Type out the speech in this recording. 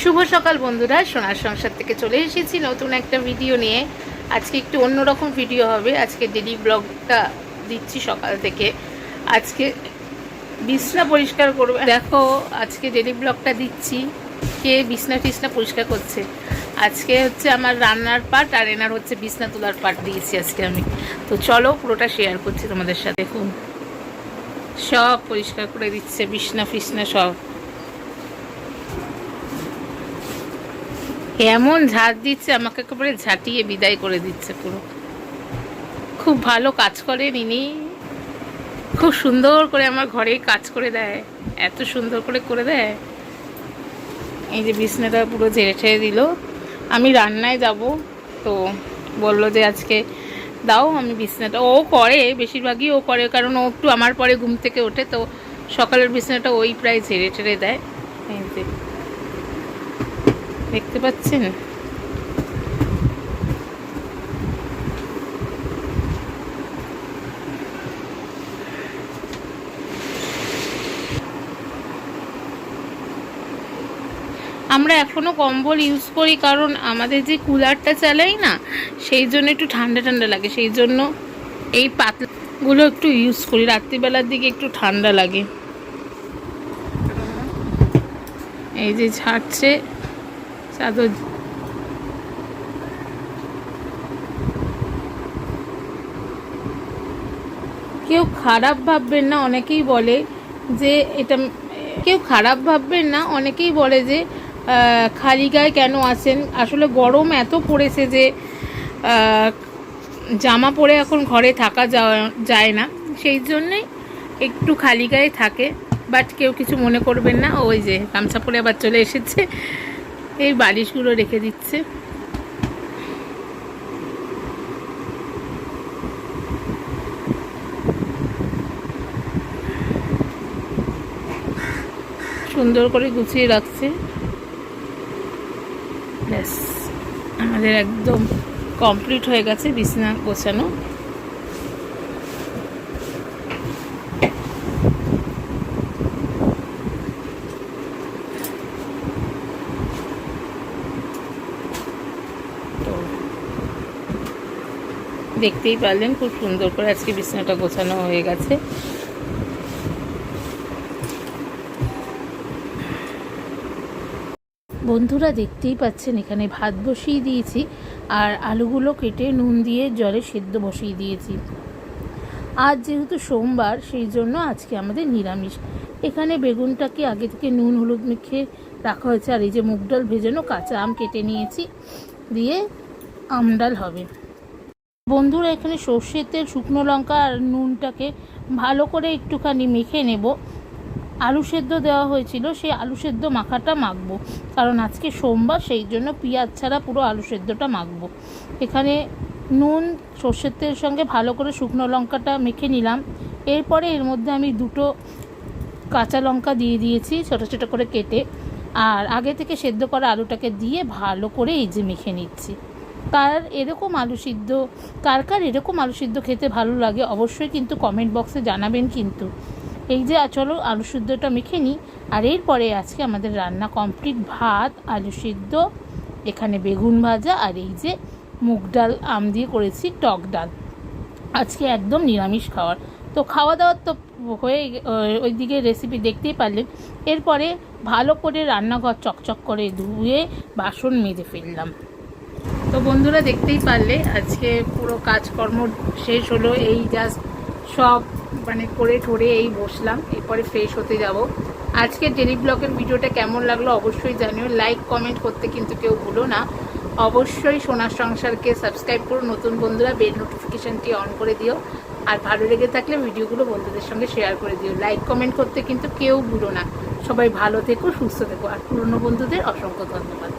শুভ সকাল বন্ধুরা, সোনার সংসার থেকে চলে এসেছি নতুন একটা ভিডিও নিয়ে। আজকে একটু অন্যরকম ভিডিও হবে। আজকে ডেলি ব্লগটা দিচ্ছি সকাল থেকে। আজকে বিছনা পরিষ্কার করবে, দেখো আজকে ডেলি ব্লগটা দিচ্ছি। কে বিছনা টিছনা পরিষ্কার করছে? আজকে হচ্ছে আমার রান্নার পার্ট, আর এনার হচ্ছে বিছনা তোলার পার্ট দিয়েছি আজকে আমি। তো চলো পুরোটা শেয়ার করছি তোমাদের সাথে। দেখুন সব পরিষ্কার করে দিচ্ছে, বিছনা ফিছনা সব। এমন ঝাড় দিচ্ছে, আমাকে একেবারে ঝাঁটিয়ে বিদায় করে দিচ্ছে পুরো। খুব ভালো কাজ করেন ইনি, খুব সুন্দর করে আমার ঘরে কাজ করে দেয়, এত সুন্দর করে করে দেয়। এই যে বিছনাটা পুরো ঝেড়ে ছেড়ে দিল। আমি রান্নায় যাব, তো বললো যে আজকে দাও আমি বিছনাটা। ও করে, বেশিরভাগই ও করে, কারণ ও একটু আমার পরে ঘুম থেকে ওঠে, তো সকালের বিছনাটা ওই প্রায় ঝেড়ে ছেড়ে দেয়। এই যে দেখতে পাচ্ছেন, আমরা এখনও কম্বল ইউজ করি, কারণ আমাদের যে কুলারটা চালাই না, সেই জন্য একটু ঠান্ডা ঠান্ডা লাগে, সেই জন্য এই পাতলাগুলো একটু ইউজ করি। রাত্রিবেলার দিকে একটু ঠান্ডা লাগে। এই যে ঝাড়ছে চাদর। কেউ খারাপ ভাববেন না, অনেকেই বলে যে এটা, কেউ খারাপ ভাববেন না, অনেকেই বলে যে খালি গায়ে কেন আসেন। আসলে গরম এত পড়েছে যে জামা পরে এখন ঘরে থাকা যায় না, সেই জন্যই একটু খালি গায়ে থাকে। বাট কেউ কিছু মনে করবেন না। ওই যে গামছা পরে আবার চলে এসেছে, এই বালিশগুলো রেখে দিচ্ছে। সুন্দর করে গুছিয়ে রাখছে। ব্যাস, আমাদের একদম কমপ্লিট হয়ে গেছে বিছানা গোছানো। তো দেখতেই পারলেন খুব সুন্দর করে আজকে বিছানাটা গোছানো হয়ে গেছে। বন্ধুরা দেখতেই পাচ্ছেন, এখানে ভাত বসিয়ে দিয়েছি, আর আলুগুলো কেটে নুন দিয়ে জলে সেদ্ধ বসিয়ে দিয়েছি। আজ যেহেতু সোমবার, সেই জন্য আজকে আমাদের নিরামিষ। এখানে বেগুনটাকে আগে থেকে নুন হলুদ মেখে রাখা হয়েছে, আর এই যে মুগ ডাল ভেজানো, কাঁচা আম কেটে নিয়েছি, দিয়ে আমডাল হবে। বন্ধুরা এখানে সর্ষের তেল, শুকনো লঙ্কা আর নুনটাকে ভালো করে একটুখানি মেখে নেব। আলু সেদ্ধ দেওয়া হয়েছিল, সেই আলু সেদ্ধ মাখাটা মাখবো, কারণ আজকে সোমবার, সেই জন্য পেঁয়াজ ছাড়া পুরো আলু সেদ্ধটা মাখবো। এখানে নুন সর্ষের তেলের সঙ্গে ভালো করে শুকনো লঙ্কাটা মেখে নিলাম। এরপরে এর মধ্যে আমি দুটো কাঁচা লঙ্কা দিয়ে দিয়েছি ছোটো ছোটো করে কেটে, আর আগে থেকে সেদ্ধ করা আলুটাকে দিয়ে ভালো করে এই যে মেখে নিচ্ছি। কার এরকম আলু সিদ্ধ, কার কার এরকম আলু সিদ্ধ খেতে ভালো লাগে অবশ্যই কিন্তু কমেন্ট বক্সে জানাবেন। কিন্তু এই যে চলো আলু সিদ্ধটা মেখে নিই, আর এরপরে আজকে আমাদের রান্না কমপ্লিট। ভাত, আলু সিদ্ধ, এখানে বেগুন ভাজা, আর এই যে মুগ ডাল আম দিয়ে করেছি টক ডাল। আজকে একদম নিরামিষ খাওয়ার। তো খাওয়া দাওয়ার তো হয়ে, ওই দিকে রেসিপি দেখতেই পারলেন। এরপরে ভালো করে রান্নাঘর চকচক করে ধুয়ে বাসন মেজে ফেললাম। তো বন্ধুরা দেখতেই পারলে আজকে পুরো কাজকর্ম শেষ হলো। এই জাস্ট সব করে ঠোরে এই বসলাম, এরপরে ফ্রেশ হতে যাব। আজকে ডেলি ব্লগের ভিডিওটা কেমন লাগলো অবশ্যই জানিও। লাইক কমেন্ট করতে কিন্তু কেউ ভুলো না। অবশ্যই সোনার সংসারকে সাবস্ক্রাইব করো, নতুন বন্ধুরা বেল নোটিফিকেশানটি অন করে দিও। আর ভালো লেগে থাকলে ভিডিওগুলো বন্ধুদের সঙ্গে শেয়ার করে দিও। লাইক কমেন্ট করতে কিন্তু কেউ ভুলো না। সবাই ভালো থেকো, সুস্থ থেকো, আর পুরনো বন্ধুদের অসংখ্য ধন্যবাদ।